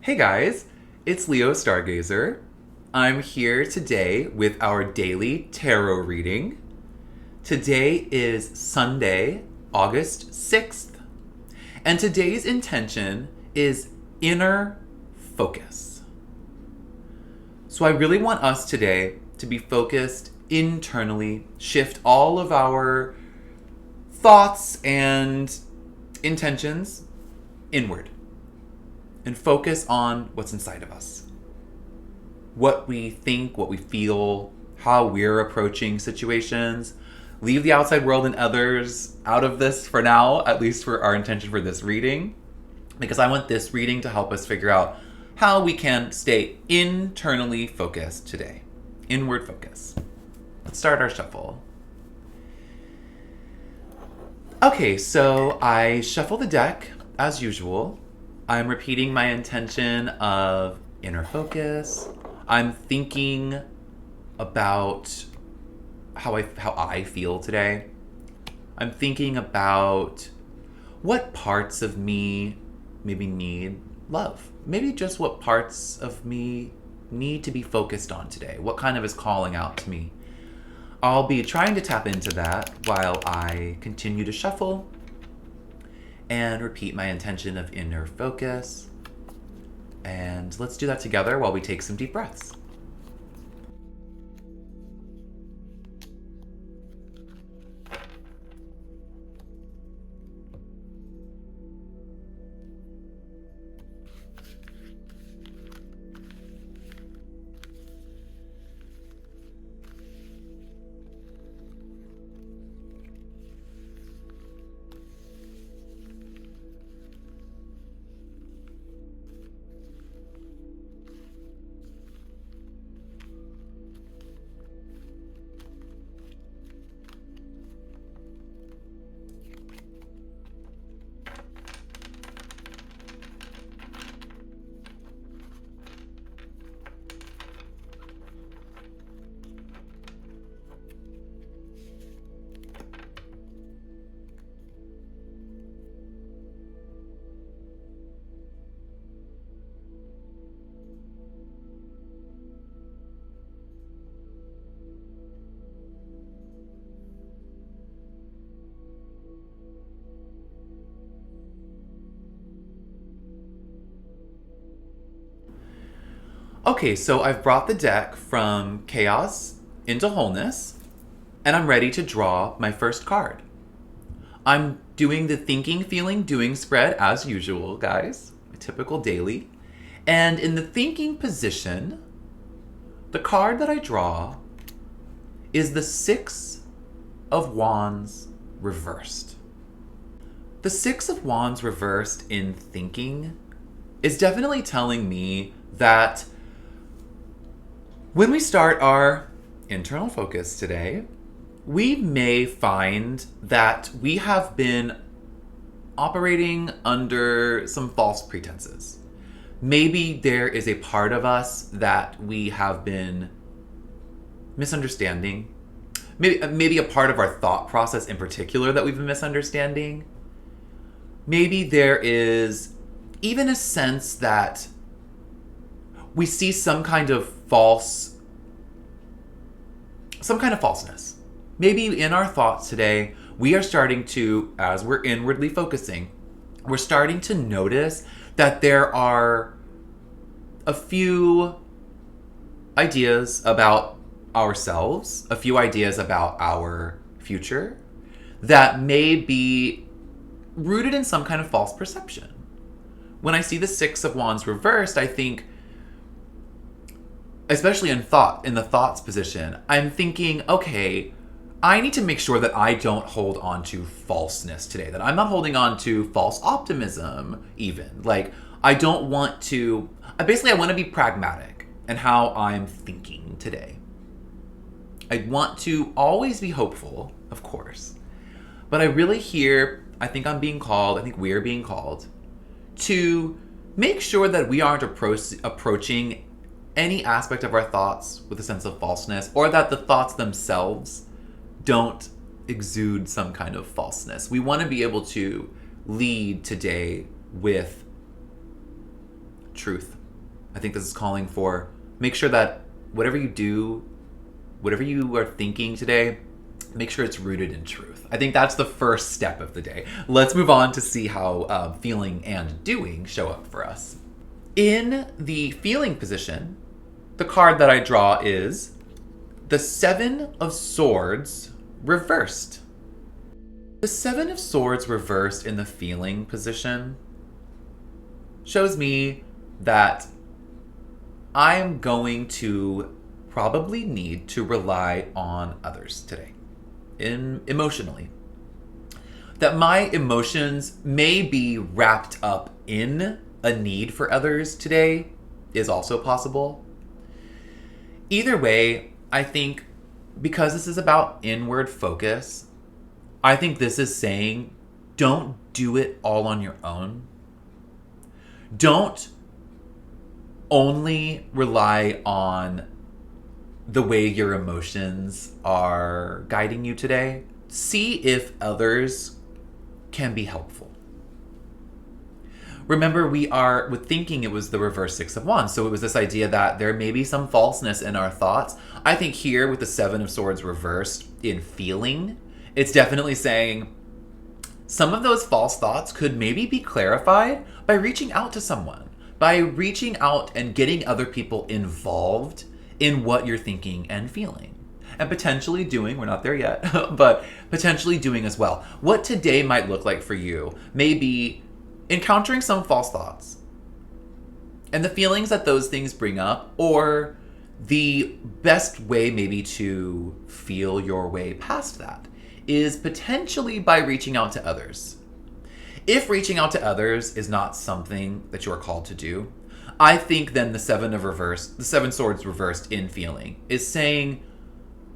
Hey guys, it's Leo Stargazer. I'm here today with our daily tarot reading. Today is Sunday, August 6th, and today's intention is inner focus. So I really want us today to be focused internally, shift all of our thoughts and intentions inward, and focus on what's inside of us. What we think, what we feel, how we're approaching situations. Leave the outside world and others out of this for now, at least for our intention for this reading, because I want this reading to help us figure out how we can stay internally focused today. Inward focus. Let's start our shuffle. Okay, so I shuffle the deck as usual. I'm repeating my intention of inner focus. I'm thinking about how I feel today. I'm thinking about what parts of me maybe need love. Maybe just what parts of me need to be focused on today. What kind of is calling out to me. I'll be trying to tap into that while I continue to shuffle and repeat my intention of inner focus. And let's do that together while we take some deep breaths. Okay, so I've brought the deck from chaos into wholeness, and I'm ready to draw my first card. I'm doing the thinking, feeling, doing spread as usual, guys. A typical daily. And in the thinking position, the card that I draw is the Six of Wands reversed. The Six of Wands reversed in thinking is definitely telling me that when we start our internal focus today, we may find that we have been operating under some false pretenses. Maybe there is a part of us that we have been misunderstanding. Maybe a part of our thought process in particular that we've been misunderstanding. Maybe there is even a sense that we see some kind of falseness. Maybe in our thoughts today, we are starting to, as we're inwardly focusing, we're starting to notice that there are a few ideas about ourselves, a few ideas about our future that may be rooted in some kind of false perception. When I see the Six of Wands reversed, I think, especially in the thoughts position, I'm thinking, okay, I need to make sure that I don't hold on to falseness today, that I'm not holding on to false optimism even. Like, I want to be pragmatic in how I'm thinking today. I want to always be hopeful, of course, but I think we're being called to make sure that we aren't approaching any aspect of our thoughts with a sense of falseness, or that the thoughts themselves don't exude some kind of falseness. We want to be able to lead today with truth, I think this is calling for make sure that whatever you do, whatever you are thinking today, make sure it's rooted in truth. I think that's the first step of the day. Let's move on to see how feeling and doing show up for us. In the feeling position, the card that I draw is the Seven of Swords reversed. The Seven of Swords reversed in the feeling position shows me that I'm going to probably need to rely on others today, emotionally. That my emotions may be wrapped up in a need for others today is also possible. Either way, I think because this is about inward focus, I think this is saying don't do it all on your own. Don't only rely on the way your emotions are guiding you today. See if others can be helpful. Remember, we are with thinking it was the reverse Six of Wands. So it was this idea that there may be some falseness in our thoughts. I think here with the Seven of Swords reversed in feeling, it's definitely saying some of those false thoughts could maybe be clarified by reaching out to someone, by reaching out and getting other people involved in what you're thinking and feeling. And potentially doing, we're not there yet, but potentially doing as well. What today might look like for you may be encountering some false thoughts and the feelings that those things bring up, or the best way maybe to feel your way past that is potentially by reaching out to others. If reaching out to others is not something that you are called to do, I think then the Seven Swords reversed in feeling is saying,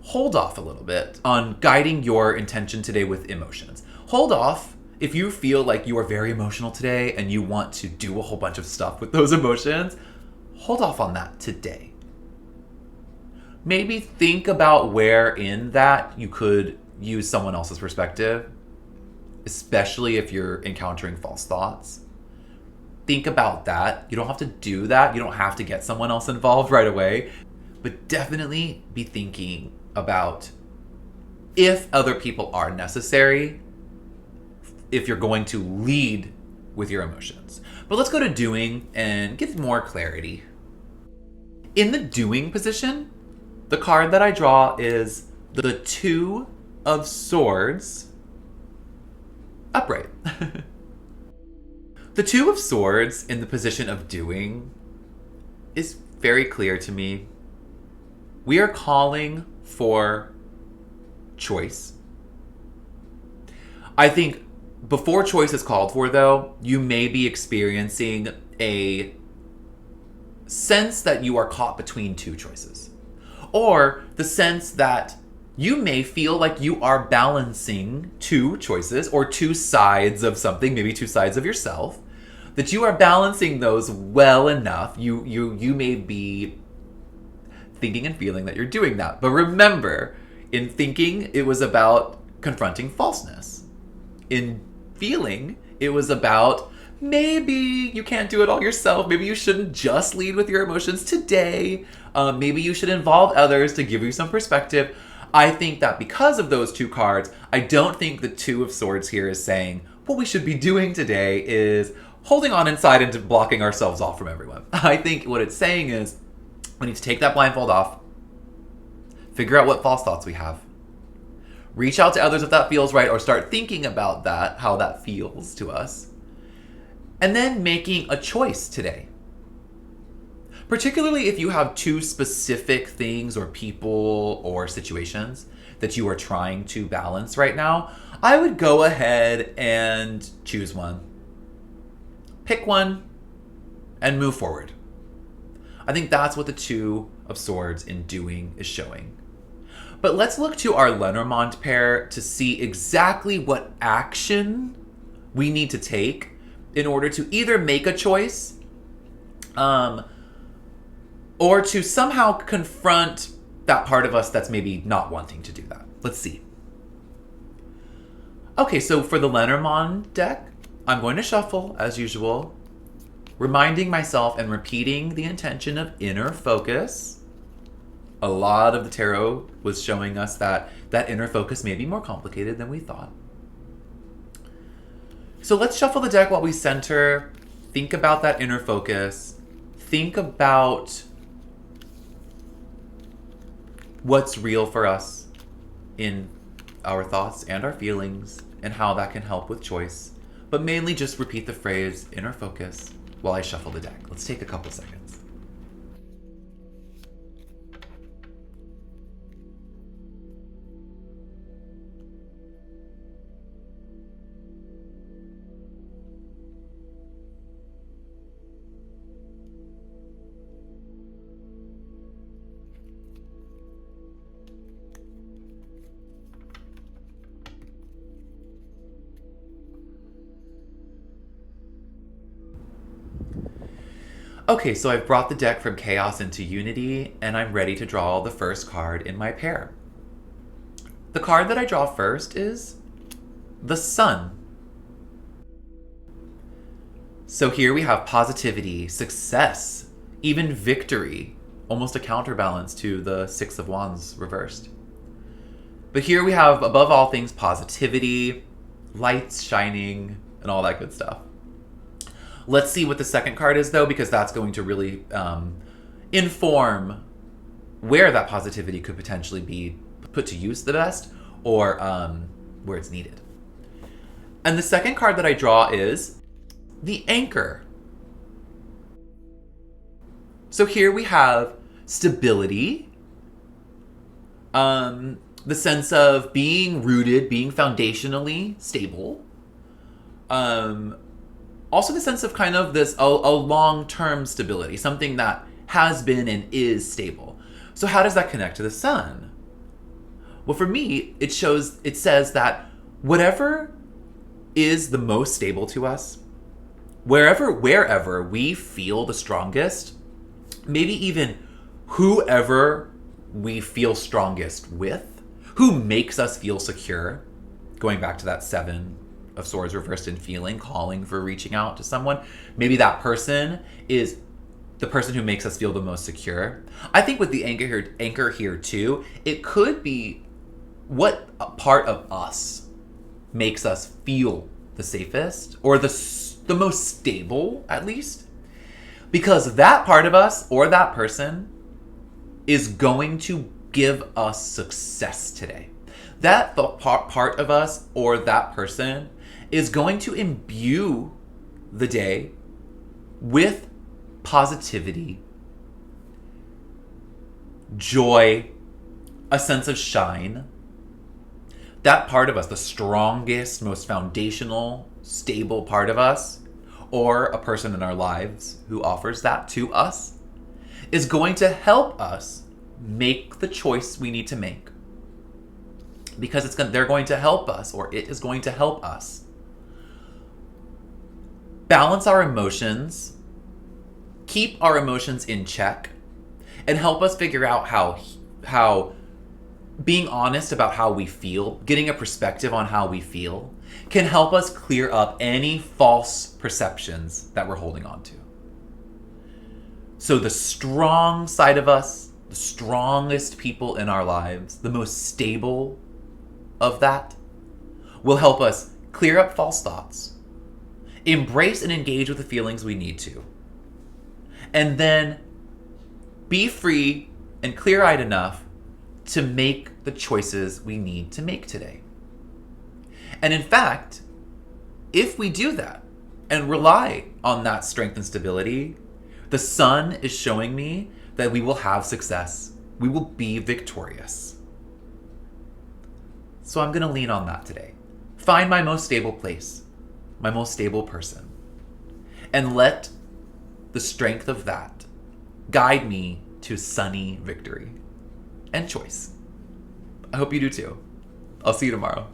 hold off a little bit on guiding your intention today with emotions. Hold off if you feel like you are very emotional today and you want to do a whole bunch of stuff with those emotions. Hold off on that today. Maybe think about where in that you could use someone else's perspective, especially if you're encountering false thoughts. Think about that. You don't have to do that. You don't have to get someone else involved right away. But definitely be thinking about if other people are necessary, if you're going to lead with your emotions. But let's go to doing and get more clarity. In the doing position, the card that I draw is the Two of Swords upright. The Two of Swords in the position of doing is very clear to me. We are calling for choice. I think before choice is called for, though, you may be experiencing a sense that you are caught between two choices. Or the sense that you may feel like you are balancing two choices or two sides of something, maybe two sides of yourself, that you are balancing those well enough. You may be thinking and feeling that you're doing that. But remember, in thinking, it was about confronting falseness. In feeling, it was about maybe you can't do it all yourself. Maybe you shouldn't just lead with your emotions today. Maybe you should involve others to give you some perspective. I think that because of those two cards, I don't think the Two of Swords here is saying what we should be doing today is holding on inside and blocking ourselves off from everyone. I think what it's saying is we need to take that blindfold off, figure out what false thoughts we have, reach out to others if that feels right, or start thinking about that, how that feels to us, and then making a choice today. Particularly if you have two specific things or people or situations that you are trying to balance right now, I would go ahead and choose one. Pick one and move forward. I think that's what the Two of Swords in doing is showing. But let's look to our Lenormand pair to see exactly what action we need to take in order to either make a choice or to somehow confront that part of us that's maybe not wanting to do that. Let's see. Okay, so for the Lenormand deck, I'm going to shuffle as usual. reminding myself and repeating the intention of inner focus. A lot of the tarot was showing us that inner focus may be more complicated than we thought. So let's shuffle the deck while we center. Think about that inner focus. Think about what's real for us in our thoughts and our feelings and how that can help with choice. But mainly just repeat the phrase inner focus while I shuffle the deck. Let's take a couple seconds. Okay, so I've brought the deck from chaos into unity, and I'm ready to draw the first card in my pair. The card that I draw first is the Sun. So here we have positivity, success, even victory, almost a counterbalance to the Six of Wands reversed. But here we have, above all things, positivity, lights shining, and all that good stuff. Let's see what the second card is, though, because that's going to really inform where that positivity could potentially be put to use the best, or where it's needed. And the second card that I draw is the Anchor. So here we have stability, the sense of being rooted, being foundationally stable, also the sense of kind of this a long-term stability, something that has been and is stable. So how does that connect to the Sun? Well, for me, it says that whatever is the most stable to us, wherever we feel the strongest, maybe even whoever we feel strongest with, who makes us feel secure, going back to that Seven of Swords reversed in feeling, calling for reaching out to someone. Maybe that person is the person who makes us feel the most secure. I think with the anchor here too, it could be what part of us makes us feel the safest, or the most stable, at least. Because that part of us, or that person, is going to give us success today. That part of us, or that person, is going to imbue the day with positivity, joy, a sense of shine. That part of us, the strongest, most foundational, stable part of us, or a person in our lives who offers that to us, is going to help us make the choice we need to make. Because they're going to help us, or it is going to help us balance our emotions, keep our emotions in check, and help us figure out how being honest about how we feel, getting a perspective on how we feel, can help us clear up any false perceptions that we're holding on to. So the strong side of us, the strongest people in our lives, the most stable of that, will help us clear up false thoughts, embrace and engage with the feelings we need to, and then be free and clear-eyed enough to make the choices we need to make today. And in fact, if we do that and rely on that strength and stability, the Sun is showing me that we will have success. We will be victorious. So I'm going to lean on that today. Find my most stable place, my most stable person, and let the strength of that guide me to sunny victory and choice. I hope you do too. I'll see you tomorrow.